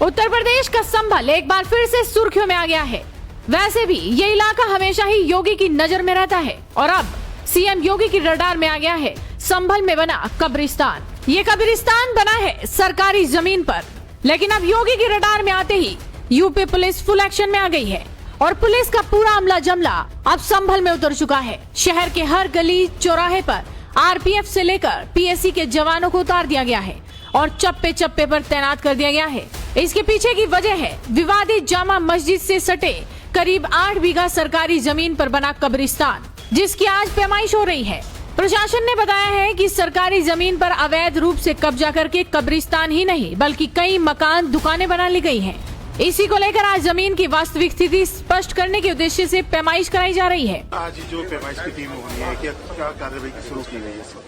उत्तर प्रदेश का संभल एक बार फिर से सुर्खियों में आ गया है। वैसे भी ये इलाका हमेशा ही योगी की नजर में रहता है और अब सीएम योगी की रडार में आ गया है संभल में बना कब्रिस्तान। ये कब्रिस्तान बना है सरकारी जमीन पर, लेकिन अब योगी की रडार में आते ही यूपी पुलिस फुल एक्शन में आ गई है और पुलिस का पूरा अमला जमला अब संभल में उतर चुका है। शहर के हर गली चौराहे पर आरपीएफ से लेकर पीएसी के जवानों को उतार दिया गया है और चप्पे चप्पे पर तैनात कर दिया गया है। इसके पीछे की वजह है विवादित जामा मस्जिद से सटे करीब 8 बीघा सरकारी जमीन पर बना कब्रिस्तान, जिसकी आज पैमाइश हो रही है। प्रशासन ने बताया है कि सरकारी जमीन पर अवैध रूप से कब्जा करके कब्रिस्तान ही नहीं बल्कि कई मकान दुकानें बना ली गई हैं। इसी को लेकर आज जमीन की वास्तविक स्थिति स्पष्ट करने के उद्देश्य से पैमाइश कराई जा रही है। आज जो पैमाइश की टीम होनी है, क्या कार्रवाई शुरू की गई है?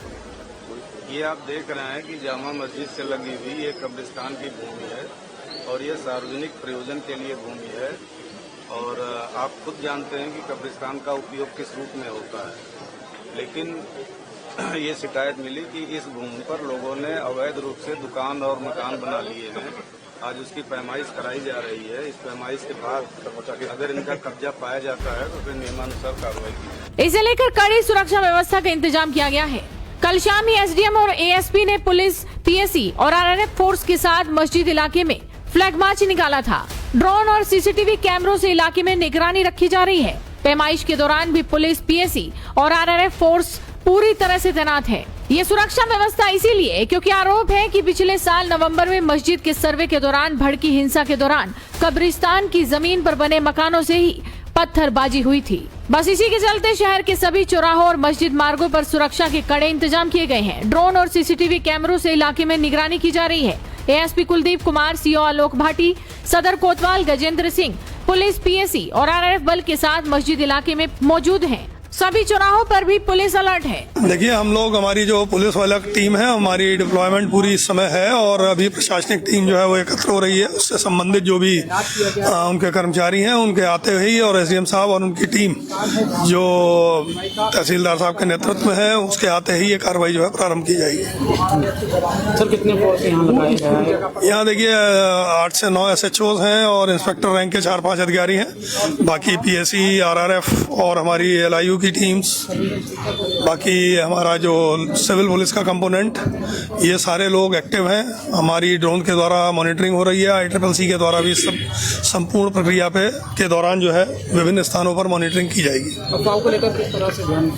ये आप देख रहे हैं कि जामा मस्जिद से लगी हुई ये कब्रिस्तान की भूमि है और ये सार्वजनिक प्रयोजन के लिए भूमि है और आप खुद जानते हैं कि कब्रिस्तान का उपयोग किस रूप में होता है। लेकिन ये शिकायत मिली कि इस भूमि पर लोगों ने अवैध रूप से दुकान और मकान बना लिए हैं। आज उसकी पैमाइश कराई जा रही है। इस पैमाइश के बाद अगर इनका कब्जा पाया जाता है तो फिर नियमानुसार कार्रवाई की जाएगी। इसे लेकर कड़ी सुरक्षा व्यवस्था का इंतजाम किया गया है। कल शाम ही एसडीएम और एएसपी ने पुलिस, पीएसी और आरआरएफ फोर्स के साथ मस्जिद इलाके में फ्लैग मार्च निकाला था। ड्रोन और सीसीटीवी कैमरों से इलाके में निगरानी रखी जा रही है। पैमाइश के दौरान भी पुलिस, पीएसी और आरआरएफ फोर्स पूरी तरह से तैनात है। ये सुरक्षा व्यवस्था इसीलिए क्योंकि आरोप है कि पिछले साल नवंबर में मस्जिद के सर्वे के दौरान भड़की हिंसा के दौरान कब्रिस्तान की जमीन पर बने मकानों से ही पत्थरबाजी हुई थी। बस इसी के चलते शहर के सभी चौराहों और मस्जिद मार्गों पर सुरक्षा के कड़े इंतजाम किए गए हैं। ड्रोन और सीसीटीवी कैमरों से इलाके में निगरानी की जा रही है। एएसपी कुलदीप कुमार, सीओ आलोक भाटी, सदर कोतवाल गजेंद्र सिंह, पुलिस, पीएसी और आरआरएफ बल के साथ मस्जिद इलाके में मौजूद हैं। सभी चौराहों पर भी पुलिस अलर्ट है। देखिए, हम लोग, हमारी जो पुलिस वाला टीम है, हमारी डिप्लॉयमेंट पूरी इस समय है और अभी प्रशासनिक टीम जो है वो एकत्र हो रही है। उससे संबंधित जो भी उनके कर्मचारी हैं उनके आते हुए ही, और एसडीएम साहब और उनकी टीम जो तहसीलदार साहब के नेतृत्व में है उसके आते ही ये कार्रवाई जो है प्रारंभ की जाएगी। सर, कितने फोर्स यहाँ लगाए गए हैं? यहाँ देखिए 8 से 9 SHOs हैं और इंस्पेक्टर रैंक के 4-5 अधिकारी हैं। बाकी पीएसी, आरआरएफ और हमारी LIU की टीम्स, बाकी हमारा जो सिविल पुलिस का कंपोनेंट, ये सारे लोग एक्टिव हैं। हमारी ड्रोन के द्वारा मॉनिटरिंग हो रही है। ICCC के द्वारा भी सब संपूर्ण प्रक्रिया के दौरान जो है विभिन्न स्थानों पर मॉनिटरिंग की जाएगी। अफवाहों को लेकर किस तरह से ध्यान?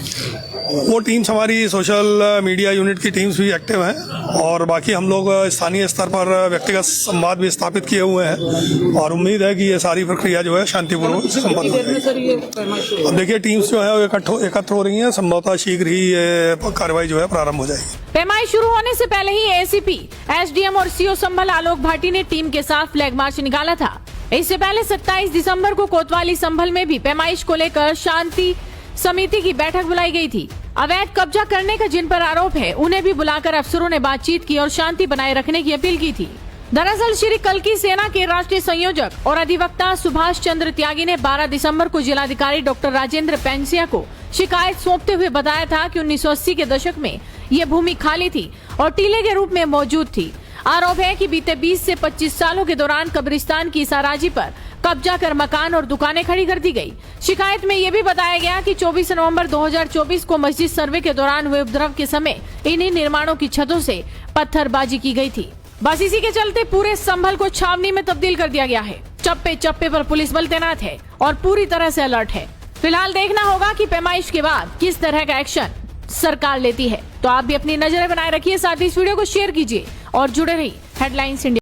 वो टीम्स, हमारी सोशल मीडिया यूनिट की टीम्स भी एक्टिव हैं और बाकी हम लोग स्थानीय स्तर पर व्यक्तिगत संवाद भी स्थापित किए हुए हैं और उम्मीद है कि ये सारी प्रक्रिया जो है शांतिपूर्वक संपन्न हो जाएगी। अब देखिए, टीम्स जो है एकत्र हो रही हैं। संभवतः शीघ्र ही ये कार्रवाई जो है प्रारंभ हो जाएगी। पैमाइश शुरू होने से पहले ही एसीपी, एसडीएम और सीओ संभल आलोक भाटी ने टीम के साथ फ्लैग मार्च निकाला था। इससे पहले 27 दिसंबर को कोतवाली संभल में भी पैमाइश को लेकर शांति समिति की बैठक बुलाई गई थी। अवैध कब्जा करने का जिन पर आरोप है उन्हें भी बुलाकर अफसरों ने बातचीत की और शांति बनाए रखने की अपील की थी। दरअसल श्री कल्की सेना के राष्ट्रीय संयोजक और अधिवक्ता सुभाष चंद्र त्यागी ने 12 दिसंबर को जिलाधिकारी डॉक्टर राजेंद्र पेंसिया को शिकायत सौंपते हुए बताया था कि 1980 के दशक में ये भूमि खाली थी और टीले के रूप में मौजूद थी। आरोप है कि बीते 20 से 25 सालों के दौरान कब्रिस्तान की साराजी पर कब्जा कर मकान और दुकानें खड़ी कर दी गई। शिकायत में ये भी बताया गया कि 24 नवंबर 2024 को मस्जिद सर्वे के दौरान हुए उपद्रव के समय इन्हीं निर्माणों की छतों से पत्थरबाजी की गई थी। बस इसी के चलते पूरे संभल को छावनी में तब्दील कर दिया गया है। चप्पे चप्पे पर पुलिस बल तैनात है और पूरी तरह से अलर्ट है। फिलहाल देखना होगा कि पैमाइश के बाद किस तरह का एक्शन सरकार लेती है। तो आप भी अपनी नजरें बनाए रखिए, साथ ही इस वीडियो को शेयर कीजिए और जुड़े रहिए हेडलाइंस इंडिया।